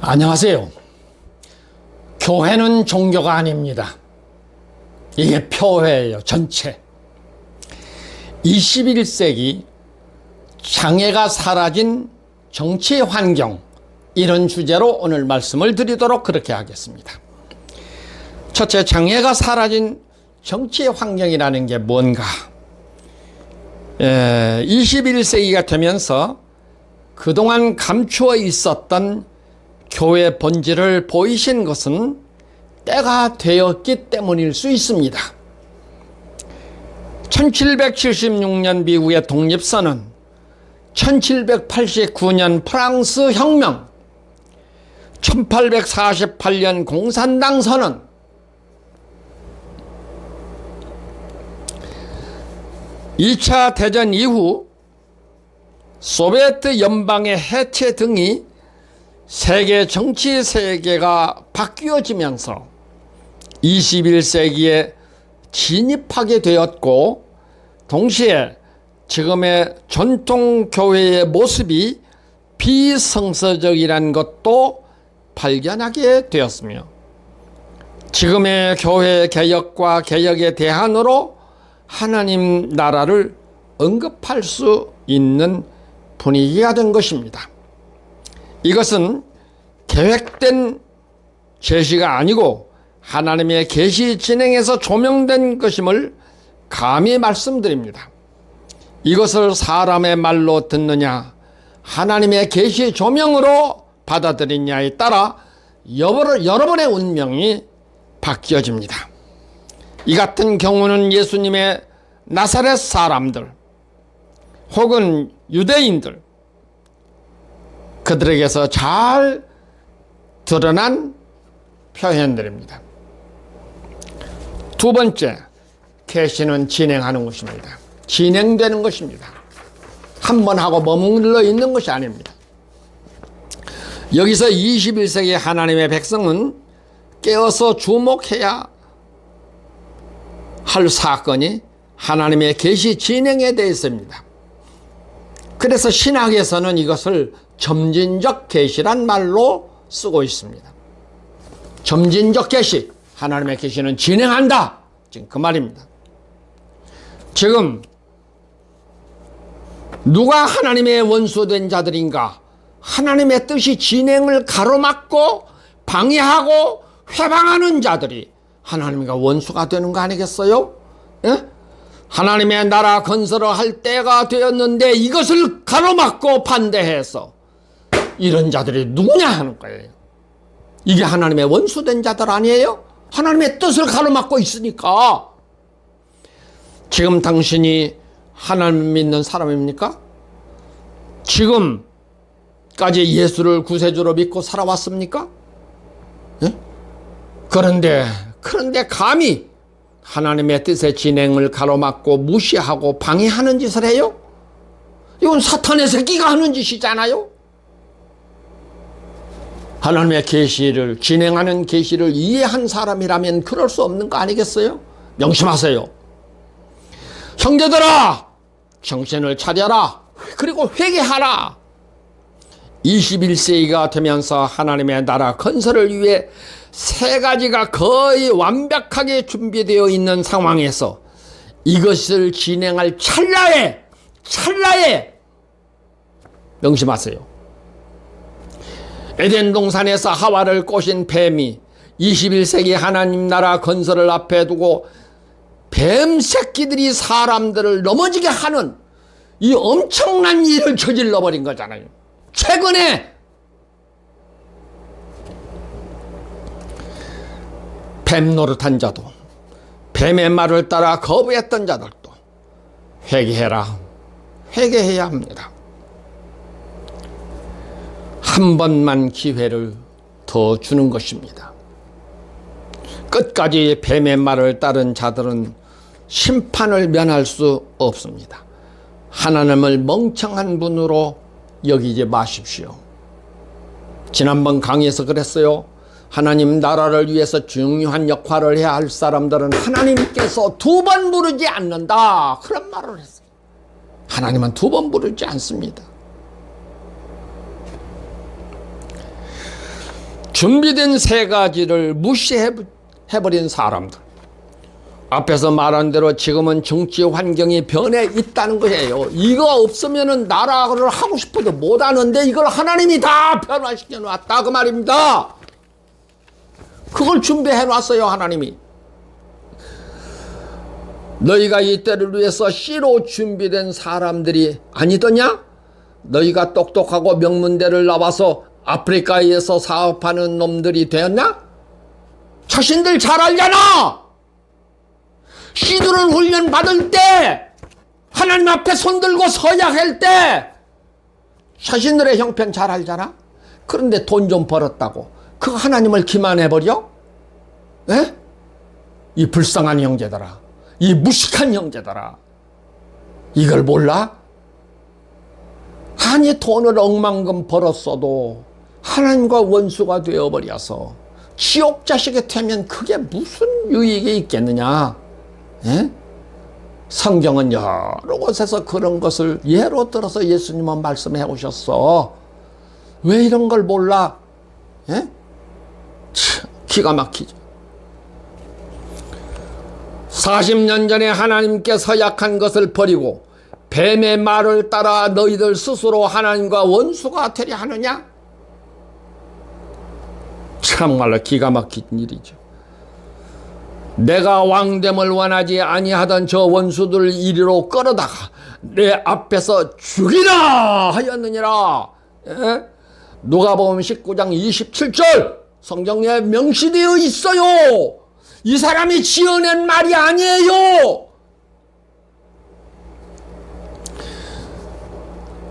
안녕하세요. 교회는 종교가 아닙니다. 이게 표회예요, 전체. 21세기 장애가 사라진 정치 환경, 이런 주제로 오늘 말씀을 드리도록 그렇게 하겠습니다. 첫째, 장애가 사라진 정치 환경이라는 게 뭔가? 21세기가 되면서 그동안 감추어 있었던 교회 본질을 보이신 것은 때가 되었기 때문일 수 있습니다. 1776년 미국의 독립선언, 1789년 프랑스 혁명, 1848년 공산당 선언, (2차) 대전 이후 소비에트 연방의 해체 등이 세계 정치 세계가 바뀌어지면서 21세기에 진입하게 되었고, 동시에 지금의 전통교회의 모습이 비성서적이라는 것도 발견하게 되었으며, 지금의 교회 개혁과 개혁의 대안으로 하나님 나라를 언급할 수 있는 분위기가 된 것입니다. 이것은 계획된 제시가 아니고 하나님의 계시 진행에서 조명된 것임을 감히 말씀드립니다. 이것을 사람의 말로 듣느냐, 하나님의 계시 조명으로 받아들이냐에 따라 여러분의 운명이 바뀌어집니다. 이 같은 경우는 예수님의 나사렛 사람들 혹은 유대인들, 그들에게서 잘 드러난 표현들입니다. 두 번째, 계시는 진행하는 것입니다. 진행되는 것입니다. 한 번 하고 머물러 있는 것이 아닙니다. 여기서 21세기 하나님의 백성은 깨어서 주목해야 할 사건이 하나님의 계시 진행에 대해서입니다. 그래서 신학에서는 이것을 점진적 계시란 말로 쓰고 있습니다. 점진적 계시, 하나님의 계시는 진행한다, 지금 그 말입니다. 지금 누가 하나님의 원수된 자들인가? 하나님의 뜻이 진행을 가로막고 방해하고 회방하는 자들이 하나님과 원수가 되는 거 아니겠어요? 예? 하나님의 나라 건설을 할 때가 되었는데 이것을 가로막고 반대해서 이런 자들이 누구냐 하는 거예요. 이게 하나님의 원수된 자들 아니에요? 하나님의 뜻을 가로막고 있으니까. 지금 당신이 하나님 믿는 사람입니까? 지금까지 예수를 구세주로 믿고 살아왔습니까? 예? 그런데 감히 하나님의 뜻의 진행을 가로막고 무시하고 방해하는 짓을 해요? 이건 사탄의 새끼가 하는 짓이잖아요. 하나님의 계시를 진행하는 계시를 이해한 사람이라면 그럴 수 없는 거 아니겠어요? 명심하세요. 형제들아, 정신을 차려라. 그리고 회개하라. 21세기가 되면서 하나님의 나라 건설을 위해 세 가지가 거의 완벽하게 준비되어 있는 상황에서 이것을 진행할 찰나에 명심하세요. 에덴 동산에서 하와를 꼬신 뱀이 21세기 하나님 나라 건설을 앞에 두고 뱀 새끼들이 사람들을 넘어지게 하는 이 엄청난 일을 저질러 버린 거잖아요. 최근에 뱀 노릇한 자도, 뱀의 말을 따라 거부했던 자들도 회개해라. 회개해야 합니다. 한 번만 기회를 더 주는 것입니다. 끝까지 뱀의 말을 따른 자들은 심판을 면할 수 없습니다. 하나님을 멍청한 분으로 여기지 마십시오. 지난번 강의에서 그랬어요. 하나님 나라를 위해서 중요한 역할을 해야 할 사람들은 하나님께서 두 번 부르지 않는다, 그런 말을 했어요. 하나님은 두 번 부르지 않습니다. 준비된 세 가지를 무시해버린 사람들. 앞에서 말한 대로 지금은 정치 환경이 변해 있다는 거예요. 이거 없으면 나라를 하고 싶어도 못하는데 이걸 하나님이 다 변화시켜 놨다 그 말입니다. 그걸 준비해 놨어요 하나님이. 너희가 이 때를 위해서 씨로 준비된 사람들이 아니더냐? 너희가 똑똑하고 명문대를 나와서 아프리카에서 사업하는 놈들이 되었나? 자신들 잘 알잖아. 씨들은 훈련 받을 때 하나님 앞에 손들고 서야 할 때 자신들의 형편 잘 알잖아. 그런데 돈 좀 벌었다고 그 하나님을 기만해버려? 에? 이 불쌍한 형제들아, 이 무식한 형제들아, 이걸 몰라? 아니 돈을 억만금 벌었어도 하나님과 원수가 되어버려서 지옥 자식이 되면 그게 무슨 유익이 있겠느냐? 에? 성경은 여러 곳에서 그런 것을 예로 들어서 예수님은 말씀해 오셨어. 왜 이런 걸 몰라? 에? 참, 기가 막히죠. 40년 전에 하나님께 서약한 것을 버리고 뱀의 말을 따라 너희들 스스로 하나님과 원수가 되려 하느냐? 참말로 기가 막힌 일이죠. 내가 왕됨을 원하지 아니하던 저 원수들 이리로 끌어다가 내 앞에서 죽이라 하였느니라. 에? 누가복음 19장 27절 성경에 명시되어 있어요. 이 사람이 지어낸 말이 아니에요.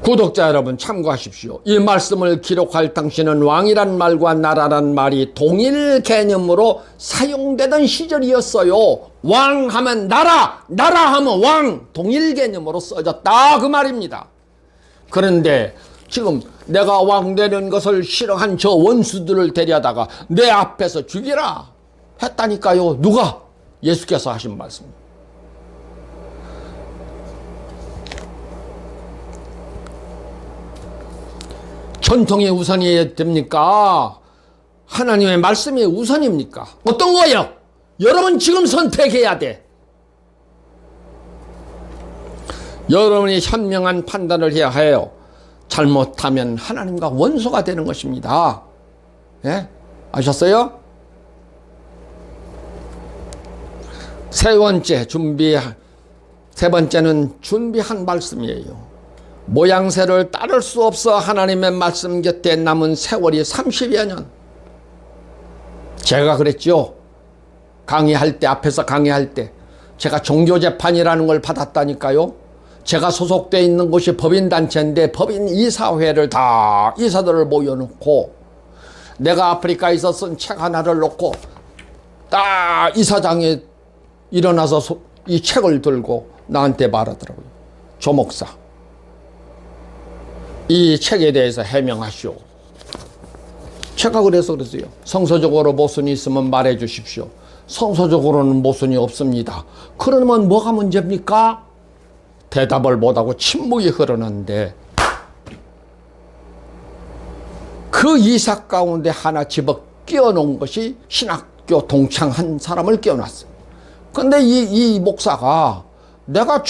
구독자 여러분 참고하십시오. 이 말씀을 기록할 당시는 왕이란 말과 나라란 말이 동일 개념으로 사용되던 시절이었어요. 왕 하면 나라, 나라 하면 왕, 동일 개념으로 써졌다 그 말입니다. 그런데 지금 내가 왕 되는 것을 싫어한 저 원수들을 데려다가 내 앞에서 죽이라 했다니까요. 누가? 예수께서 하신 말씀. 전통이 우선이어야 됩니까? 하나님의 말씀이 우선입니까? 어떤 거예요? 여러분 지금 선택해야 돼. 여러분이 현명한 판단을 해야 해요. 잘못하면 하나님과 원수가 되는 것입니다. 예? 아셨어요? 세 번째는 준비한 말씀이에요. 모양새를 따를 수 없어 하나님의 말씀 곁에 남은 세월이 30여 년. 제가 그랬죠. 강의할 때, 앞에서 강의할 때 제가 종교재판이라는 걸 받았다니까요. 제가 소속되어 있는 곳이 법인단체인데 법인 이사회를 다 이사들을 모여놓고 내가 아프리카에서 쓴 책 하나를 놓고 딱 이사장이 일어나서 이 책을 들고 나한테 말하더라고요. 조 목사, 이 책에 대해서 해명하시오. 제가 그래서 그랬어요. 성서적으로 모순이 있으면 말해 주십시오. 성서적으로는 모순이 없습니다. 그러면 뭐가 문제입니까? 대답을 못하고 침묵이 흐르는데 그 이사 가운데 하나 집어 끼워놓은 것이 신학교 동창 한 사람을 끼워놨어요. 근데 이 목사가 내가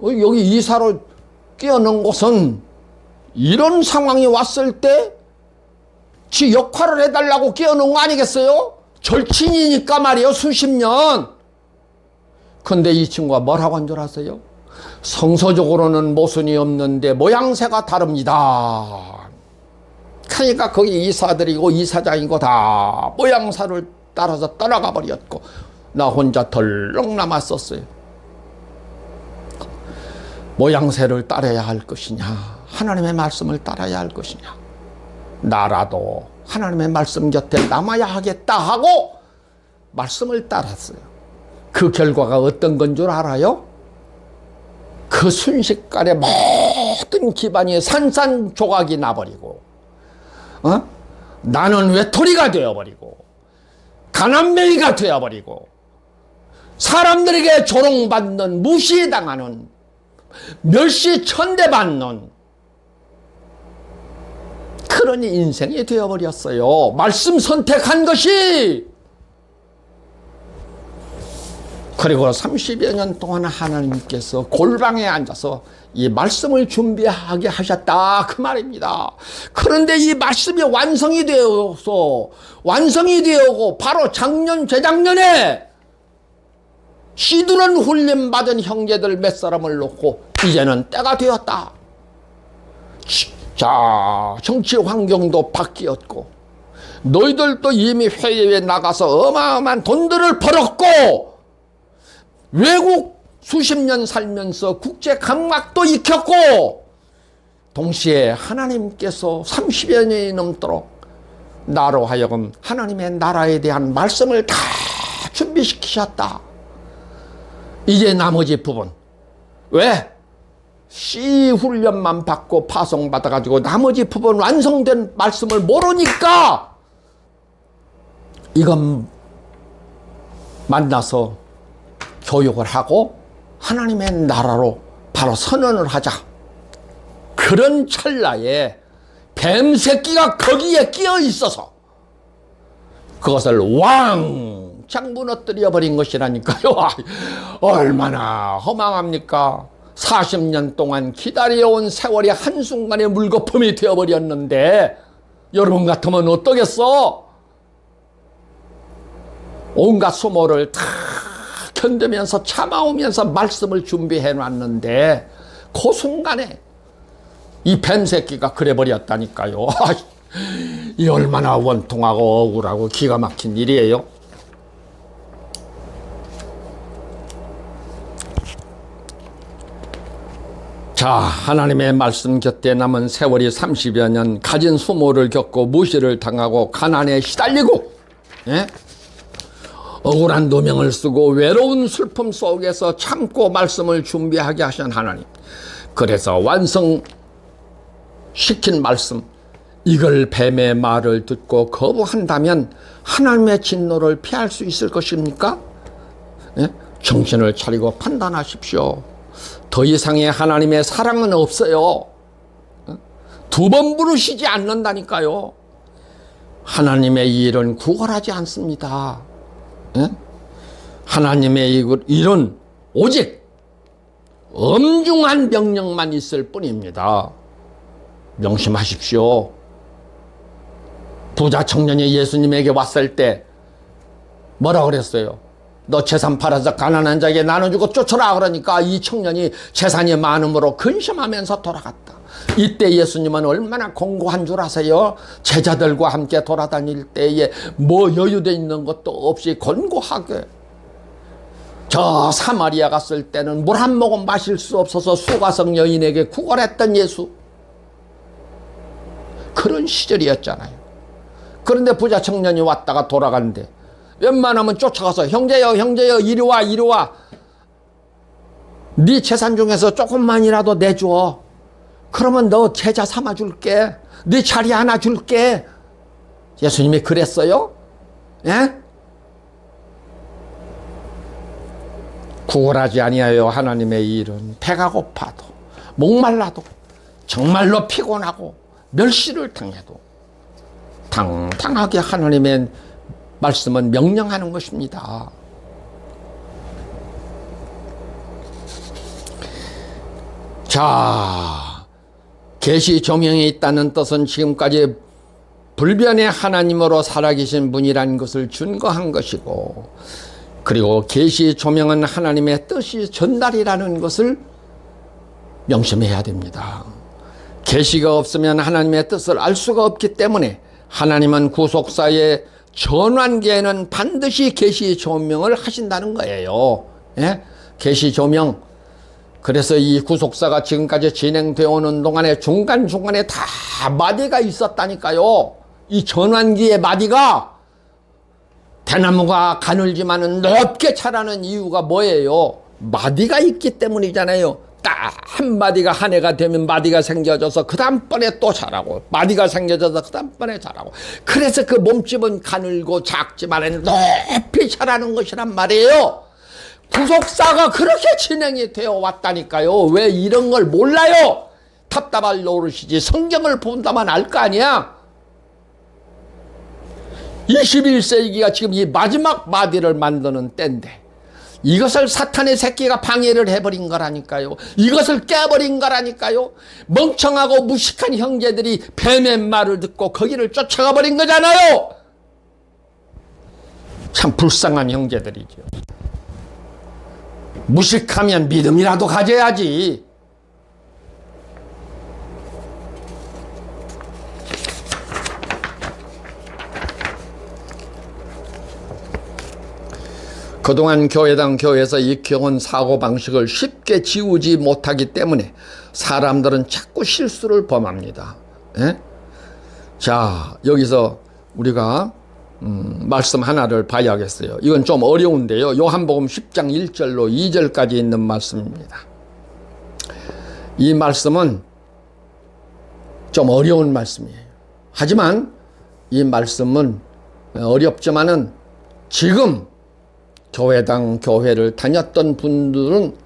여기 이사로 끼워놓은 것은 이런 상황이 왔을 때 지 역할을 해달라고 끼워놓은 거 아니겠어요? 절친이니까 말이에요. 수십 년. 근데 이 친구가 뭐라고 한 줄 아세요? 성서적으로는 모순이 없는데 모양새가 다릅니다. 그러니까 거기 이사들이고 이사장이고 다 모양새를 따라서 떠나가 버렸고 나 혼자 덜렁 남았었어요. 모양새를 따라야 할 것이냐, 하나님의 말씀을 따라야 할 것이냐. 나라도 하나님의 말씀 곁에 남아야 하겠다 하고 말씀을 따랐어요. 그 결과가 어떤 건 줄 알아요? 그 순식간에 모든 기반이 산산조각이 나버리고 나는 외톨이가 되어버리고 가난뱅이가 되어버리고 사람들에게 조롱받는, 무시당하는, 멸시천대받는 그 그런 인생이 되어버렸어요. 말씀 선택한 것이. 그리고 30여 년 동안 하나님께서 골방에 앉아서 이 말씀을 준비하게 하셨다 그 말입니다. 그런데 이 말씀이 완성이 되어고 바로 작년 재작년에 시드런 훈련 받은 형제들 몇 사람을 놓고 이제는 때가 되었다. 자, 정치 환경도 바뀌었고 너희들도 이미 해외에 나가서 어마어마한 돈들을 벌었고 외국 수십 년 살면서 국제 감각도 익혔고 동시에 하나님께서 30여 년이 넘도록 나로 하여금 하나님의 나라에 대한 말씀을 다 준비시키셨다. 이제 나머지 부분 왜? C 훈련만 받고 파송받아가지고 나머지 부분 완성된 말씀을 모르니까 이건 만나서 교육을 하고 하나님의 나라로 바로 선언을 하자. 그런 찰나에 뱀 새끼가 거기에 끼어 있어서 그것을 왕창 무너뜨려 버린 것이라니까요. 얼마나 허망합니까? 40년 동안 기다려온 세월이 한순간에 물거품이 되어버렸는데 여러분 같으면 어떠겠어? 온갖 수모를 다 견디면서 참아오면서 말씀을 준비해 놨는데 그 순간에 이 뱀새끼가 그래버렸다니까요. 이 얼마나 원통하고 억울하고 기가 막힌 일이에요. 자, 하나님의 말씀 곁에 남은 세월이 30여 년 가진 수모를 겪고 무시를 당하고 가난에 시달리고 억울한 누명을 쓰고 외로운 슬픔 속에서 참고 말씀을 준비하게 하신 하나님. 그래서 완성시킨 말씀, 이걸 뱀의 말을 듣고 거부한다면 하나님의 진노를 피할 수 있을 것입니까? 정신을 차리고 판단하십시오. 더 이상의 하나님의 사랑은 없어요. 두 번 부르시지 않는다니까요. 하나님의 이 일은 구걸하지 않습니다. 하나님의 일은 오직 엄중한 명령만 있을 뿐입니다. 명심하십시오. 부자 청년이 예수님에게 왔을 때 뭐라 그랬어요? 너 재산 팔아서 가난한 자에게 나눠주고 쫓아라. 그러니까 이 청년이 재산이 많음으로 근심하면서 돌아갔다. 이때 예수님은 얼마나 공고한 줄 아세요? 제자들과 함께 돌아다닐 때에 뭐 여유돼 있는 것도 없이 권고하게. 저 사마리아 갔을 때는 물 한 모금 마실 수 없어서 수가성 여인에게 구걸했던 예수. 그런 시절이었잖아요. 그런데 부자 청년이 왔다가 돌아간대. 웬만하면 쫓아가서 형제여 이리 와 네 재산 중에서 조금만이라도 내줘. 그러면 너 제자 삼아줄게. 네 자리 하나 줄게. 예수님이 그랬어요? 예? 구걸하지 아니하여 하나님의 일은 배가 고파도 목말라도 정말로 피곤하고 멸시를 당해도 당당하게 하나님의 말씀은 명령하는 것입니다. 자, 계시 조명이 있다는 뜻은 지금까지 불변의 하나님으로 살아계신 분이라는 것을 증거한 것이고, 그리고 계시 조명은 하나님의 뜻이 전달이라는 것을 명심해야 됩니다. 계시가 없으면 하나님의 뜻을 알 수가 없기 때문에 하나님은 구속사의 전환기에는 반드시 계시 조명을 하신다는 거예요. 예? 계시 조명. 그래서 이 구속사가 지금까지 진행되어 오는 동안에 중간중간에 다 마디가 있었다니까요. 이 전환기의 마디가 대나무가 가늘지만은 높게 자라는 이유가 뭐예요? 마디가 있기 때문이잖아요. 딱 한 마디가 한 해가 되면 마디가 생겨져서 그 다음번에 또 자라고, 마디가 생겨져서 그 다음번에 자라고. 그래서 그 몸집은 가늘고 작지만 높이 자라는 것이란 말이에요. 구속사가 그렇게 진행이 되어 왔다니까요. 왜 이런 걸 몰라요? 답답할 노릇이지. 성경을 본다만 알 거 아니야. 21세기가 지금 이 마지막 마디를 만드는 때인데 이것을 사탄의 새끼가 방해를 해버린 거라니까요. 이것을 깨버린 거라니까요. 멍청하고 무식한 형제들이 뱀의 말을 듣고 거기를 쫓아가 버린 거잖아요. 참 불쌍한 형제들이죠. 무식하면 믿음이라도 가져야지. 그동안 교회당 교회에서 익혀온 사고방식을 쉽게 지우지 못하기 때문에 사람들은 자꾸 실수를 범합니다. 예? 자, 여기서 우리가 말씀 하나를 봐야겠어요. 이건 좀 어려운데요. 요한복음 10장 1절로 2절까지 있는 말씀입니다. 이 말씀은 좀 어려운 말씀이에요. 하지만 이 말씀은 어렵지만은 지금 교회당 교회를 다녔던 분들은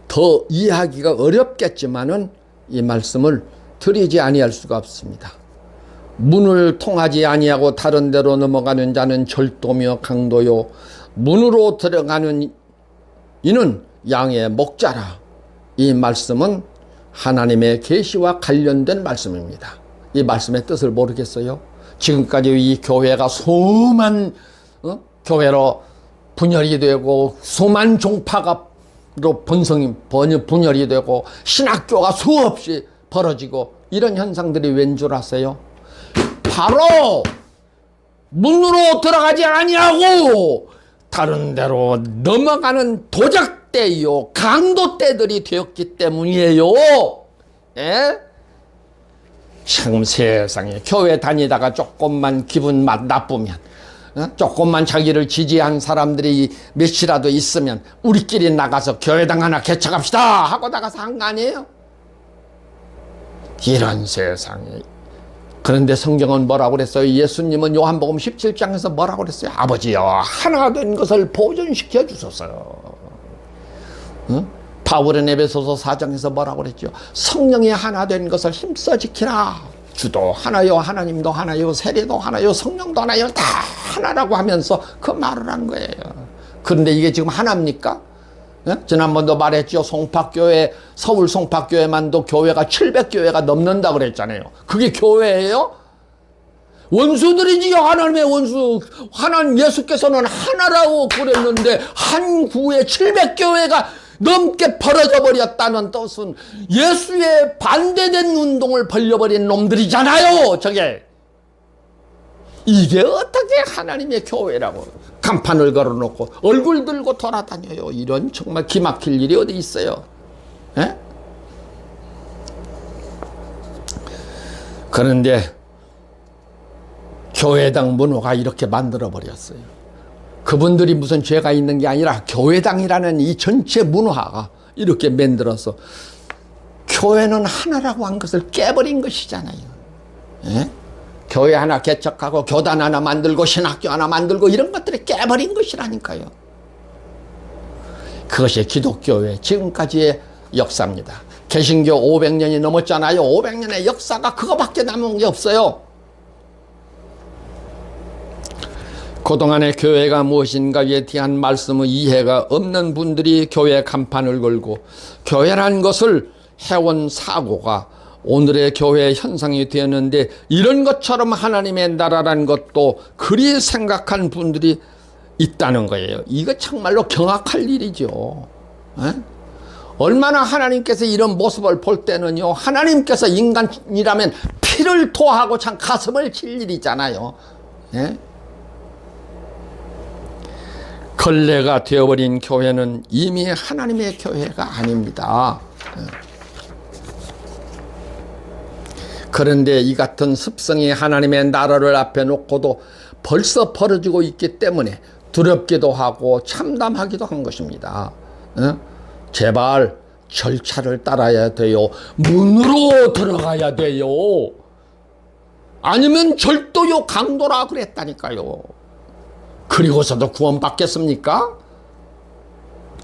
더 이해하기가 어렵겠지만은 이 말씀을 드리지 아니할 수가 없습니다. 문을 통하지 아니하고 다른 데로 넘어가는 자는 절도며 강도요 문으로 들어가는 이는 양의 목자라. 이 말씀은 하나님의 계시와 관련된 말씀입니다. 이 말씀의 뜻을 모르겠어요? 지금까지 이 교회가 수만 교회로 분열이 되고 수만 종파가로 분열이 되고 신학교가 수없이 벌어지고 이런 현상들이 웬 줄 아세요? 바로 문으로 들어가지 아니하고 다른 데로 넘어가는 도적대요 강도대들이 되었기 때문이에요. 예? 참 세상에 교회 다니다가 조금만 기분 나쁘면 조금만 자기를 지지한 사람들이 몇이라도 있으면 우리끼리 나가서 교회당 하나 개척합시다 하고 나가서 한 거 아니에요? 이런 세상에. 그런데 성경은 뭐라고 그랬어요? 예수님은 요한복음 17장에서 뭐라고 그랬어요? 아버지여 하나 된 것을 보존시켜 주소서. 바울은 에베소서 4장에서 뭐라고 그랬죠? 성령이 하나 된 것을 힘써 지키라. 주도 하나요, 하나님도 하나요, 세례도 하나요, 성령도 하나요, 다 하나라고 하면서 그 말을 한 거예요. 그런데 이게 지금 하나입니까? 지난번도 말했죠. 송파교회, 서울 송파교회만도 교회가 700교회가 넘는다 그랬잖아요. 그게 교회예요? 원수들이지요. 하나님의 원수. 하나님 예수께서는 하나라고 그랬는데 한 구에 700교회가 넘게 벌어져 버렸다는 뜻은 예수의 반대된 운동을 벌려버린 놈들이잖아요. 저게. 이게 어떻게 하나님의 교회라고 간판을 걸어놓고 얼굴 들고 돌아다녀요. 이런 정말 기막힐 일이 어디 있어요. 에? 그런데 교회당 문화가 이렇게 만들어버렸어요. 그분들이 무슨 죄가 있는 게 아니라 교회당이라는 이 전체 문화가 이렇게 만들어서 교회는 하나라고 한 것을 깨버린 것이잖아요. 에? 교회 하나 개척하고 교단 하나 만들고 신학교 하나 만들고 이런 것들이 깨버린 것이라니까요. 그것이 기독교의 지금까지의 역사입니다. 개신교 500년이 넘었잖아요. 500년의 역사가 그거밖에 남은 게 없어요. 그동안의 교회가 무엇인가에 대한 말씀의 이해가 없는 분들이 교회 간판을 걸고 교회란 것을 해온 사고가 오늘의 교회의 현상이 되었는데 이런 것처럼 하나님의 나라라는 것도 그리 생각한 분들이 있다는 거예요. 이거 정말로 경악할 일이죠. 에? 얼마나 하나님께서 이런 모습을 볼 때는요. 하나님께서 인간이라면 피를 토하고 참 가슴을 칠 일이잖아요. 에? 걸레가 되어버린 교회는 이미 하나님의 교회가 아닙니다. 그런데 이 같은 습성이 하나님의 나라를 앞에 놓고도 벌써 벌어지고 있기 때문에 두렵기도 하고 참담하기도 한 것입니다. 제발 절차를 따라야 돼요. 문으로 들어가야 돼요. 아니면 절도요 강도라 그랬다니까요. 그리고서도 구원받겠습니까?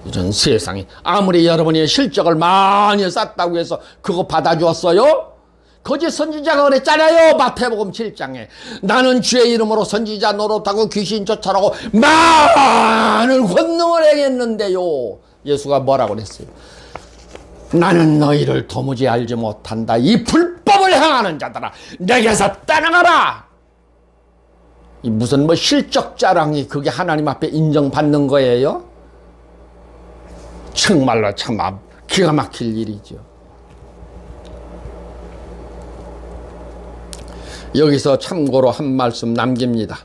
이런 세상에, 아무리 여러분이 실적을 많이 쌓았다고 해서 그거 받아주었어요? 거짓 선지자가 그랬잖아요. 마태복음 7장에 나는 주의 이름으로 선지자 노릇하고 귀신 쫓아라고 많은 권능을 행했는데요. 예수가 뭐라고 그랬어요? 나는 너희를 도무지 알지 못한다. 이 불법을 행하는 자들아, 내게서 떠나가라. 이 무슨 뭐 실적 자랑이 그게 하나님 앞에 인정받는 거예요? 정말로 참 기가 막힐 일이죠. 여기서 참고로 한 말씀 남깁니다.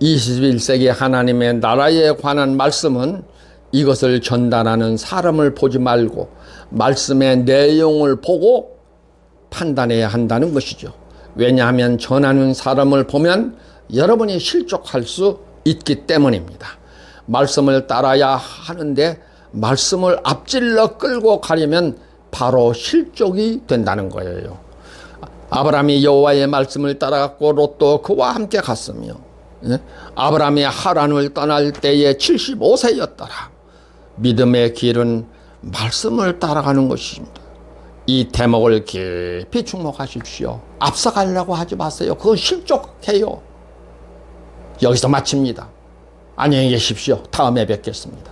21세기 하나님의 나라에 관한 말씀은 이것을 전달하는 사람을 보지 말고 말씀의 내용을 보고 판단해야 한다는 것이죠. 왜냐하면 전하는 사람을 보면 여러분이 실족할 수 있기 때문입니다. 말씀을 따라야 하는데 말씀을 앞질러 끌고 가려면 바로 실족이 된다는 거예요. 아브라함이 여호와의 말씀을 따라갔고 롯도 그와 함께 갔으며, 아브라함이 하란을 떠날 때에 75세였더라. 믿음의 길은 말씀을 따라가는 것입니다. 이 대목을 깊이 주목하십시오. 앞서가려고 하지 마세요. 그건 실족해요. 여기서 마칩니다. 안녕히 계십시오. 다음에 뵙겠습니다.